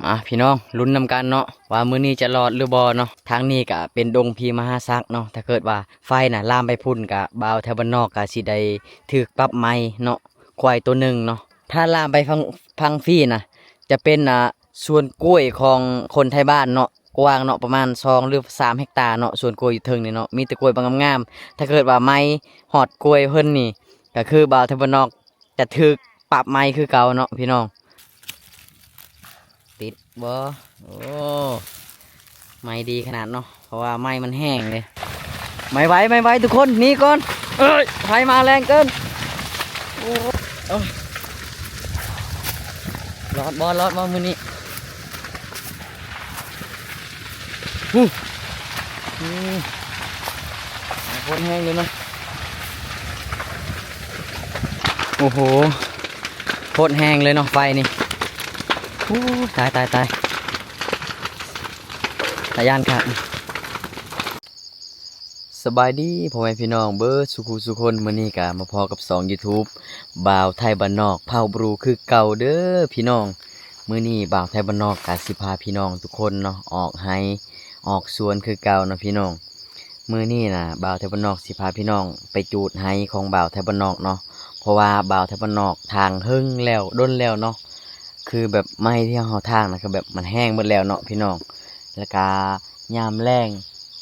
มาพี่น้องลุ้นนำกันเนาะว่ามื้อนี้จะรอดหรือบ่เนาะทางนี้ก็เป็นดงพีมหาศักดิ์เนาะถ้าเกิดว่าไฟน่ะลามไปพุ่นก็บ่าวแถวบ้านนอกก็สิได้ถูกปรับไม้เนาะควายตัวหนึ่งเนาะถ้าลามไปฟังฟี่น่ะจะเป็นสวนกล้วยของคนไทยบ้านเนาะกว้างเนาะประมาณ2หรือ3เฮกตาร์เนาะสวนกล้วยอยู่เทิงนี่เนาะมีแต่กล้วยบางงามๆถ้าเกิดว่าไม้ฮอดกล้วยเพิ่นนี่ก็คือบ่าวแถวบ้านนอกจะถูกปรับไม้คือเก่าเนาะพี่น้อง ติดบ่โอ้ไม่ดีขนาดเนาะเพราะว่าไม้มันแห้งเลยไม่ไหวทุกคนหนีก่อนเอ้ยไฟมาแรงเกินโอ้เอ้ยรอดบ่มือนี้ฮู้อืมโคตรแห้งเลยเนาะโอ้โหโคตรแห้งเลยเนาะไฟนี่โอ้ตายตายานขาด สบายดีพ่อแม่พี่น้องเบิร์ดสุคนมื้อนี้ก็มาพอกับ2 YouTube บ่าวไทยบ้านนอกเผาบรูคือเก่าเด้อพี่น้องมื้อนี้บ่าวไทยบ้านนอกก็สิพาพี่น้องทุกคนเนาะออกไห้ออกสวนคือเก่าเนาะพี่น้องมื้อนี้น่ะบ่าวไทยบ้านนอกสิพาพี่น้องไปจูดไห้ของบ่าวไทยบ้านนอกเนาะเพราะว่าบ่าวไทยบ้านนอกทางหึ่งแล้วด้นแล้วเนาะคือแบบไม้ที่เฮาทางนะคือแบบมันแห้งหมดแล้วเนาะพี่น้องแล้วก็ยามแล้ง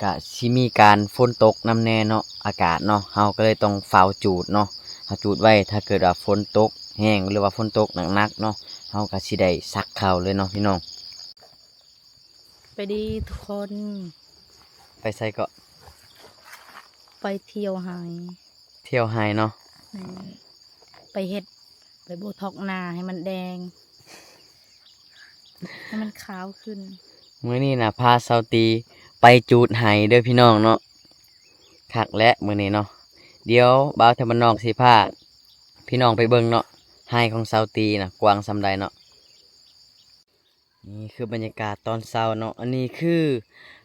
ก็สิมีการฝนตกน้ำแน่เนาะอากาศเนาะเฮาก็เลยต้องเฝ้าจูดเนาะเฮาจูดไว้ถ้าเกิดว่าฝนตกแห้งหรือว่าฝนตกหนักๆเนาะเฮาก็สิได้ซักข้าวเลยเนาะพี่น้องไปดีทุกคน ไปใส่ก็ไปเที่ยวหาย เที่ยวไฮเนาะแม่นไปเฮ็ดไปโบท็อกหน้าให้มันแดง ให้มันขาวขึ้น มื้อนี้น่ะพาเซาตีไปจูดไห้เด้อพี่น้องเนาะคักและมื้อนี้เนาะเดี๋ยวบ่าวทบ้านนอกสิพาพี่น้องไปเบิ่งเนาะไห้ของเซาตีน่ะกว้างส่ำใดเนาะ นี่คือบรรยากาศตอนเช้าเนาะอันนี้คือ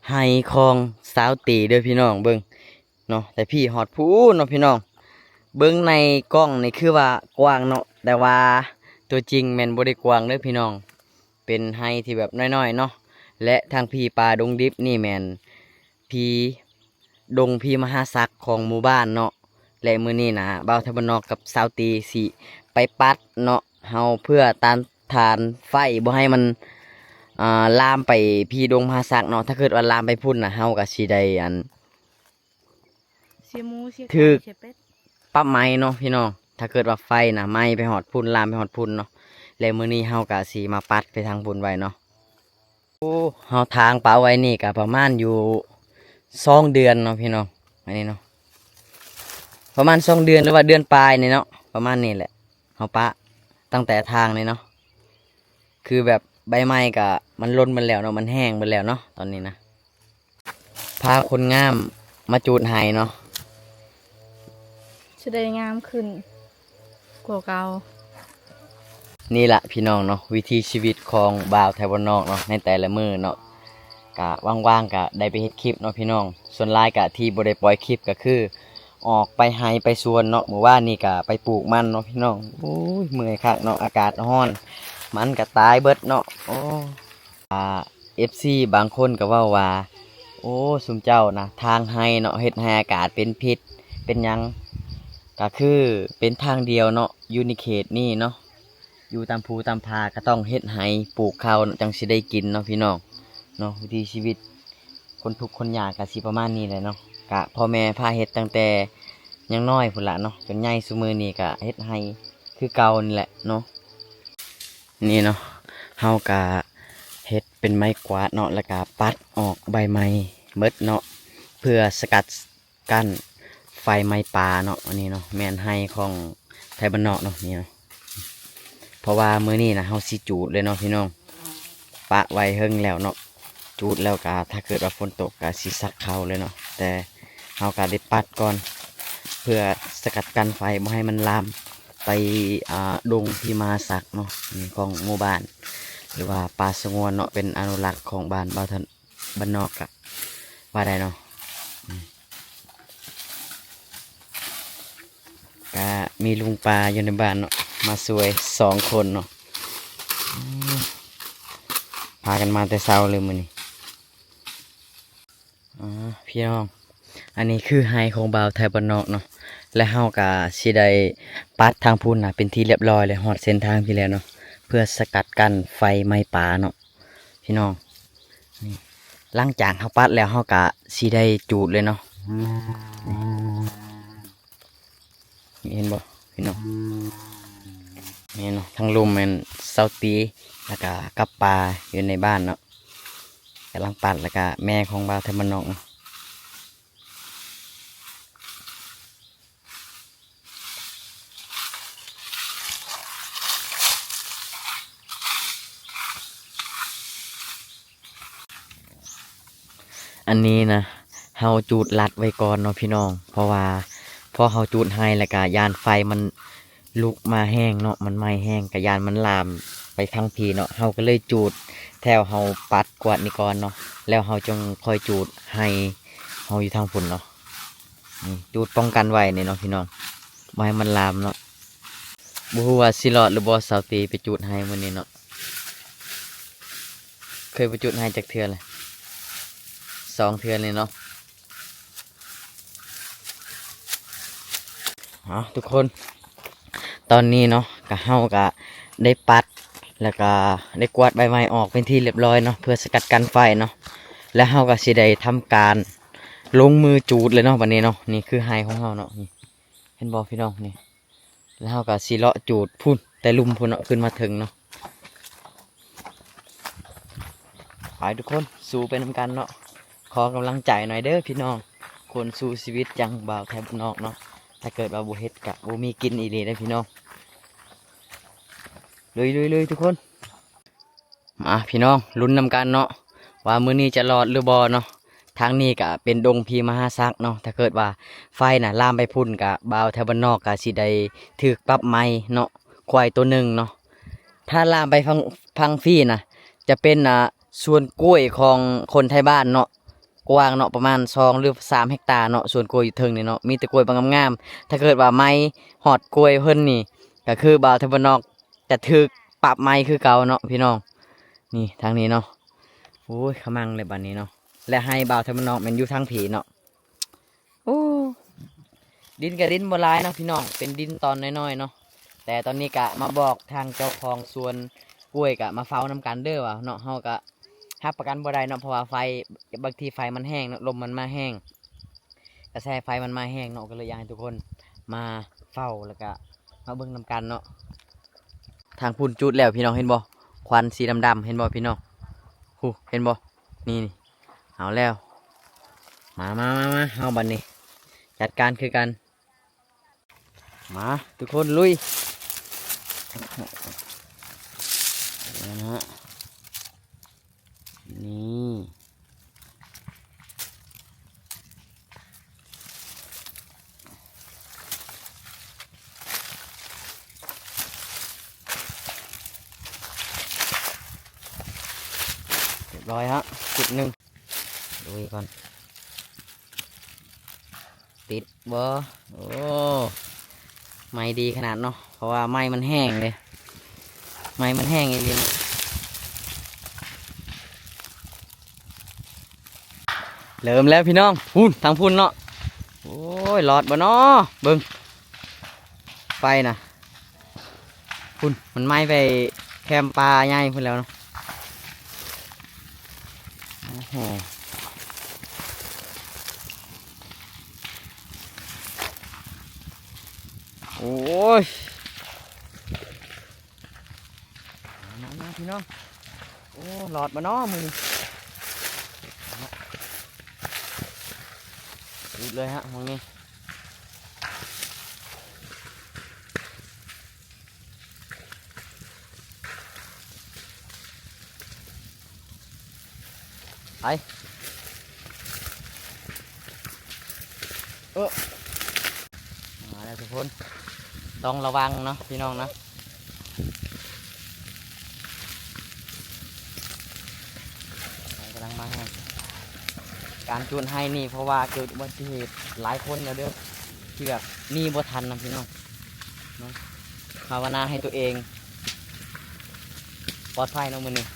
ไห้ของสาวตีเด้อพี่น้องเบิ่งเนาะแต่พี่ฮอดพูเนาะพี่น้องเบิ่งในกล้องนี่คือว่ากว้างเนาะแต่ว่าตัวจริงแม่นบ่ได้กว้างเด้อพี่น้องเป็นไห้ที่แบบน้อยๆเนาะและทางพี่ป่าดงดิบนี่แม่นพี่ดงพี่มหาศักดิ์ของหมู่บ้านเนาะและมื้อนี้นะบ่าวทบานนอกกับสาวตีสิไปปัดเนาะเฮาเพื่อต้านทานไฟบ่ให้มัน ลามไปพี่ดงพาสักเนาะถ้าเกิดว่าลามไปพุ่นนะเฮาก็สิได้เสียหมูเสียถึไก่กเสียเป็ดปรับไม้เนาะพี่น้องถ้าเกิดว่าไฟนะไหม้ไปหอดพุ่นลามไปหอดพุ่นเนาะแล้วมื้อนี้เฮาก็สิมาปัดไปทางพุ่นไว้เนาะโอ้เฮาทางปะไว้นี่ก็ประมาณอยู่2 เดือนเนาะพี่น้องอันนี้เนาะประมาณ2 เดือนหรือว่าเดือนปลายนี่เนาะประมาณนี้แหละเฮาปะตั้งแต่ทางนี่เนาะคือแบบใบไม้ก็มันล้นหมดแล้วเนาะมันแห้งหมดแล้วเนาะตอนนี้นะ พาคนงามมาจูดไห้เนาะจะได้งามขึ้นกว่าเก่านี่แหละพี่น้องเนาะวิถีชีวิตของบ่าวไทยบ้านนอกเนาะในแต่ละมือเนาะกะว่างๆกะได้ไปเฮ็ดคลิปเนาะพี่น้องส่วนหลายกะที่บ่ได้ปล่อยคลิปก็คือออกไปไห้ไปสวนเนาะเมื่อวานนี่กะไปปลูกมันเนาะพี่น้องโอ้ยเมื่อยคักเนาะอากาศร้อนมันก็ตายเบิดเนาะโอ้FC บางคนก็เว้าว่าโอ้สุมเจ้านะทางไห้เนาะเฮ็ดให้อากาศเป็นพิษเป็นหยัง ก็คือเป็นทางเดียวเนาะอยู่ในเขตนี่เนาะอยู่ตามภูตามพาก็ต้องเฮ็ดไห้ปลูกข้าวจังสิได้กินเนาะพี่น้องเนาะวิถีชีวิตคนทุกข์คนยากก็สิประมาณนี้แหละเนาะกะพ่อแม่พาเฮ็ดตั้งแต่ยังน้อยพุ่นละเนาะจนใหญ่ซุมื้อนี้ก็เฮ็ดไห้คือเก่านี่แหละเนาะนี่เนาะเฮากะเฮ็ดเป็นไม้กวาดเนาะแล้วก็ปัดออกใบไม้เบิดเนาะเพื่อสกัดกั้น ไฟไหม้ปลาเนาะอันนี้เนาะแมนให้ของไทยบ้านนอกเนาะนี่เนาะเพราะว่ามื้อนี้นะเฮาสิจูดเลยเนาะพี่น้องปะไว้เฮิงแล้วเนาะจูดแล้วก็ถ้าเกิดว่าฝนตกก็สิซักเข้าเลยเนาะแต่เฮาก็ได้ปัดก่อนเพื่อสกัดกั้นไฟบ่ให้มันลามไปดงพิมาศักดิ์เนาะของหมู่บ้านหรือว่าป่าสงวนเนาะเป็นอนุรักษ์ของบ้านบ่าวทันบ้านนอกกะว่าได้เนาะ ก็มีลุงปลาอยู่ในบ้านเนาะมาสวย2 คนเนาะ ากันมาแต่เช้าเลยมื้อนี้พี่น้องอันนี้คือไฮของบ่าวไทยบ้านนอกเนาะและเฮาก็สิได้ปัดทางพุ่นน่ะเป็นที่เรียบร้อยเลยฮอดเส้นทางพี่แล้วเนาะเพื่อสกัดกั้นไฟไหม้ป่าเนาะพี่น้องนี่หลังจากเฮาปัดแล้วเฮาก็สิได้จูดเลยเนาะนี่เห็นบ่พี่น้องนี่เนาะทั้งลุมแม่นเซาตีแล้วก็กับปลาอยู่ในบ้านเนาะกำลังปัดแล้วก็แม่ของบ่าวไทยบ้านนอกเนาะอันนี้นะเฮาจูดลัดไว้ก่อนเนาะพี่น้องเพราะว่าพอเฮาจูดให้แล้วก็ยานไฟมันลุกมาแห้งเนาะมันไหม้แห้งก็ยานมันลามไปทั้งพีเนาะเฮาก็เลยจูดแถวเฮาปัดกวาดนี่ก่อนเนาะแล้วเฮาจงค่อยจูดให้เฮาอยู่ทางฝุ่นเนาะนี่จูดป้องกันไว้นี่เนาะพี่น้องบ่ให้มันลามเนาะบ่ฮู้ว่าสิรอดหรือบ่สาวตีไปจูดให้มื้อนี้เนาะเคยไปจูดให้จักเทื่อเลย2 เทื่อเลยเนาะทุกคนตอนนี้เนาะกะเฮากะได้ปัดแล้วก็ได้กวาดใบไม้ออกเป็นที่เรียบร้อยเนาะเพื่อสกัดกั้นไฟเนาะและเฮาก็สิได้ทำการลงมือจูดเลยเนาะวันนี้เนาะนี่คือไฮของเฮาเนาะนี่เห็นบ่พี่น้องนี่แล้วเฮาก็สิเลาะจูดพุ่นแต่ลุมพุ่นเนาะขึ้นมาถึงเนาะไปทุกคนสู้ไปนำกันเนาะขอกำลังใจหน่อยเด้อพี่น้องคนสู้ชีวิตจังบ่าวไทยบ้านนอกเนาะถ้าเกิดว่าบ่เฮ็ดกะบ่มีกินอีหลีเด้อพี่น้องเลยทุกคนมาพี่น้องลุ้นนำกันเนาะว่ามื้อนี้จะรอดหรือบ่เนาะทางนี้ก็เป็นดงพีมหาศักดิ์เนาะถ้าเกิดว่าไฟน่ะลามไปพุ่นกะบ่าวแถวบ้านนอกก็สิได้ถูกปรับไม้เนาะควายตัวหนึ่งเนาะถ้าลามไปพังฟี่น่ะจะเป็นสวนกล้วยของคนไทยบ้านเนาะกว้างเนาะประมาณ2 หรือ 3 เฮกตาร์เนาะสวนกล้วยอยู่เทิงนี่เนาะมีแต่กล้วยบางงามๆถ้าเกิดว่าไม้หอดกล้วยเพิ่นนี่ก็คือบ่าวแถวบ้านนอกจะถูกปรับไม้คือเก่าเนาะพี่น้องนี่ทางนี้เนาะโอ้ยขมังเลยบัดนี้เนาะและให้บ่าวไทยบ้านนอกมันอยู่ทางผีเนาะโอ้ดินกับดินโบราณเนาะพี่น้องเป็นดินตอนน้อยๆเนาะแต่ตอนนี้กะมาบอกทางเจ้าของสวนกล้วยกะมาเฝ้านำกันเด้อว่ะเนาะเฮากะรับประกันบ่ได้เนาะเพราะว่าไฟบางทีไฟมันแห้งเนาะลมมันมาแห้งกระแสไฟมันมาแห้งเนาะก็เลยอยากให้ทุกคนมาเฝ้าแล้วก็มาเบิ่งนำกันเนาะทางพุ่นจุดแล้วพี่น้องเห็นบ่ควันสีดำๆเห็นบ่พี่น้องหูเห็นบ่นี่เอาแล้วมาเอาบัดนี้จัดการคือกันมาทุกคนลุยนะฮะนี่เรียบร้อยฮะจุดหนึ่งดูก่อนติดบ่โอ้ไม้ดีขนาดเนาะเพราะว่าไม้มันแห้งเลยไม้มันแห้งเองเริ่มแล้วพี่น้องพุ่นทางพุ่นเนาะโอ้ยหลอดบ่เนาะเบิ่งไฟนะพุ่นมันไหม้ไปแคมปลาใหญ่พุ่นแล้วเนาะโอ้โหโอ้ยมาพี่น้องโอ้หลอดบ่เนาะมือดูเลยฮะตรงนี้ไปมาแล้วทุกคนต้องระวังเนาะพี่น้องนะกำลังมาให้การจูนให้นี่เพราะว่าเกิดอุบัติเหตุหลายคนแล้วเด้อที่แบบนี่บ่ทันนะพี่น้องเนาะภาวนาให้ตัวเองปลอดภัยเนาะมื้อนี้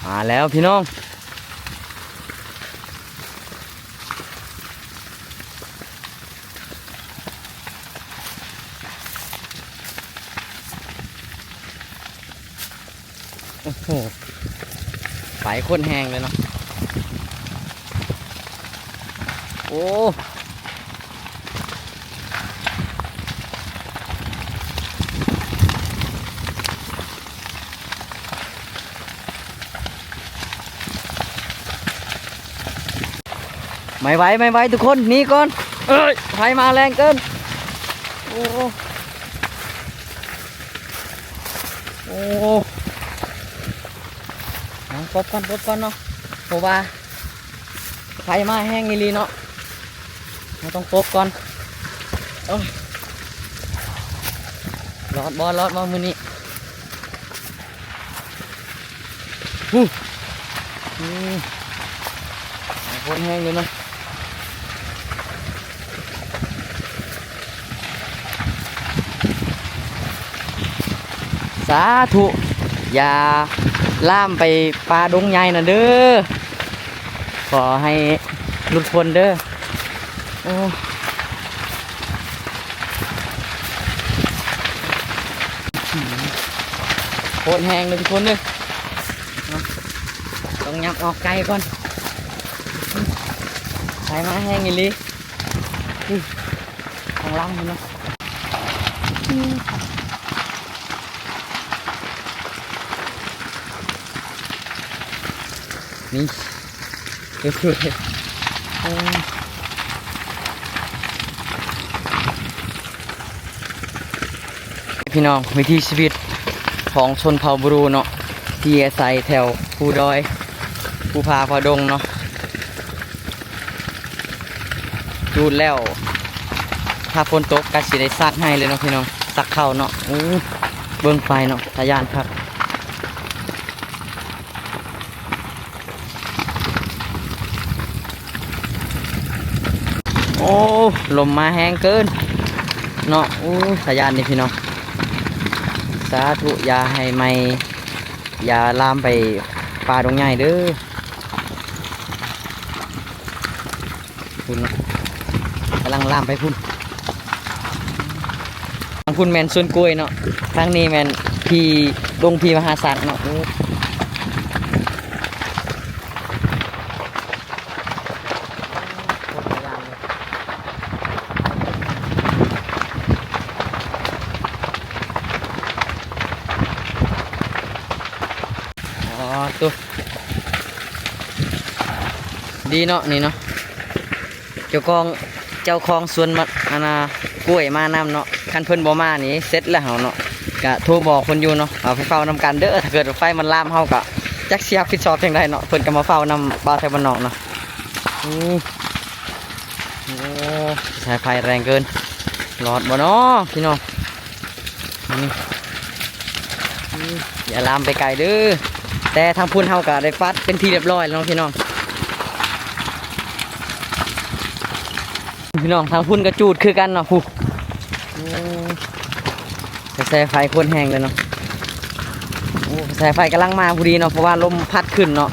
มาแล้วพี่น้องโอ้โหไฟข้นแห้งเลยเนาะโอ้ไม่ไหวทุกคนหนีก่อนเอ้ยไฟมาแรงเกินโอ้โอ้ปบก่อนเนาะเพราะว่าไฟมาแห้งอีหลีเนาะเราต้องปบก่อนโอ้ยรอดบอมือนี้โคตรแห้งเลยเนาะสาธุอย่าล่ามไปปลาดงใหญ่นะเด้อขอให้หลุดพ้นเด้อโอ้โคตรแห้งเลยทุกคนเลยต้องยับออกไกลก่อนใส่มาแห้งอีหลีข้างล่างนี่เนาะนี่เดี๋ยวพี่น้องวิถีชีวิตของชนเผ่าบรูเนาะที่อาศัยแถวภูดอยภูผาผาดงเนาะดูแล้วถ้าฝนตกก็สิได้ซักให้เลยเนาะพี่น้องซักเข้าเนาะเบิ่งไฟเนาะทะยานครับโอ้ลมมาแห้งเกินเนาะทะยานนี่พี่น้องสาธุอย่าให้ไม่อย่าลามไปปลาดงใหญ่เด้อคุณกำลังลามไปพุ่นทางพุ่นแมนส่วนกล้วยเนาะทางนี้แมนพี่ดงพี่มหาสัตว์เนาะตัวดีเนาะนี่เนาะเจ้าของสวนมะกล้วยมานำเนาะคันเพิ่นบ่มานี่เสร็จแล้วเฮาเนาะกะโทรบอกคนอยู่เนาะเอาไปเฝ้านำกันเด้อถ้าเกิดไฟมันลามเฮากะจักเสียบผิดชอบจังไดเนาะเพิ่นก็มาเฝ้านำบ่าวไทยบ้านนอกเนาะโอ้สายไฟแรงเกินรอดบ่เนาะพี่น้องอย่าลามไปไกลเด้อแต่ทางพุ่นเฮาก็ได้ฟัดเป็นที่เรียบร้อยแล้วพี่น้องทางพุ่นก็จูดคือกันเนาะผู้กระแสไฟโคตรแห้งเลยเนาะกระแสไฟกำลังมาพอดีเนาะเพราะว่าลมพัดขึ้นเนาะ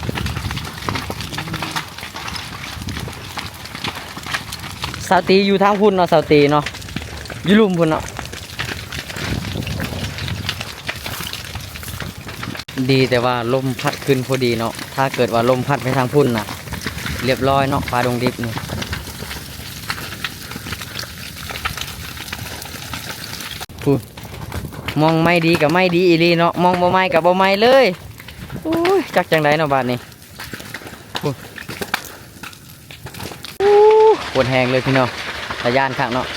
สาวตีอยู่ทางพุ่นเนาะสาวตีเนาะอยู่ลุ่มพุ่นเนาะดีแต่ว่าลมพัดขึ้นพอดีเนาะถ้าเกิดว่าลมพัดไปทางพุ่นน่ะเรียบร้อยเนาะปลาดงดิบนี่พูดมองไม่ดีกับไม่ดีอีลีเนาะมองบ่ไม่กับบ่ไม่เลยจักจังไดเนาะบาดนี้ปวดแหงเลยพี่น้องตะย่านข้างเนาะ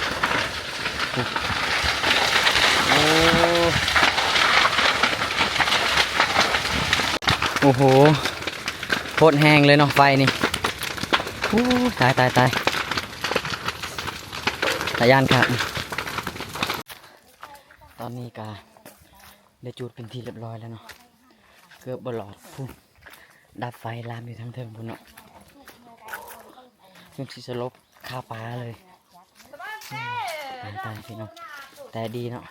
โอ้โหโคตรแห้งเลยเนาะไฟนี่ตายตะย่านครับตอนนี้ก็ได้จุดเป็นที่เรียบร้อยแล้วเนาะเกือบบลอดพุ่งดับไฟลามอยู่ทั้งเทิงพุ่นเนาะยังสิสลบคาปลาเลยตายพี่น้องแต่ดีเนาะ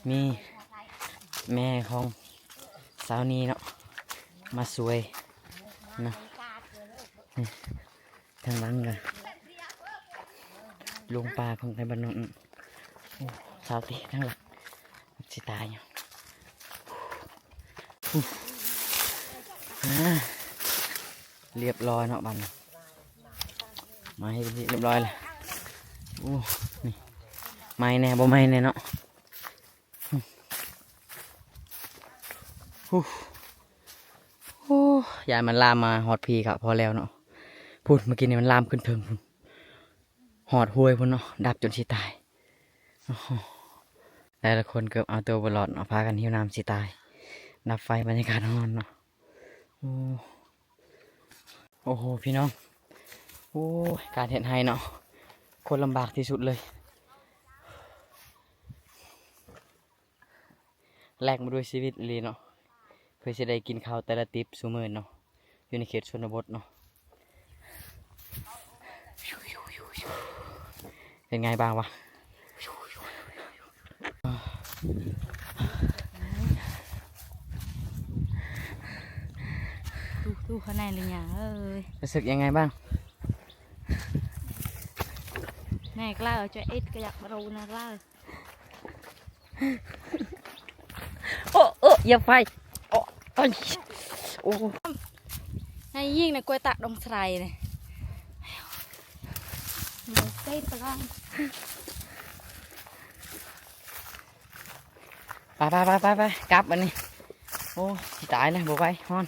มี แม่ของสาวนี้เนาะมาสวยเนาะนี่ทางหลังกันลุงปลาของไอ้บ้านนนท์โอ้สาวตีทางหลังสิตายอยู่เรียบร้อยเนาะบันมาให้เรียบร้อยเลยโอ้นี่ไม่แน่บ่ไม่แน่เนาะโอ้ยายมันลามมาหอดพีครับพอแล้วเนาะพูดเมื่อกี้นี่มันลามขึ้นเทิงพุ่นหอดห้วยพุ่นเนาะดับจนสิตายโอ้โหแต่ละคนเกือบเอาตัวบรอดเนาะพากันหิวน้ำสิตายดับไฟบรรยากาศนอนเนาะโอ้โหพี่น้องโอ้ยการเห็นไห้เนาะคนลำบากที่สุดเลยแลกมาด้วยชีวิตเลยเนาะเพื่อจะได้กินข้าวแต่ละติ๊บสูมื้อเนาะอยู่ในเขตชนบทเนาะเป็นไงบ้างวะดูข้างในเลยเนี่ยเอ้ย รู้สึกยังไงบ้าง แม่กล้าเอาใจเอ็ดก็อยากมารู้นะกล้าโอ้อย่าไฟโอ้โอ้ในยิ่งในกล้วยตากดงไทรเนี่ยเต้นไปแล้ว ไปกลับอันนี้โอ้สิตายเลยบอกไปฮอน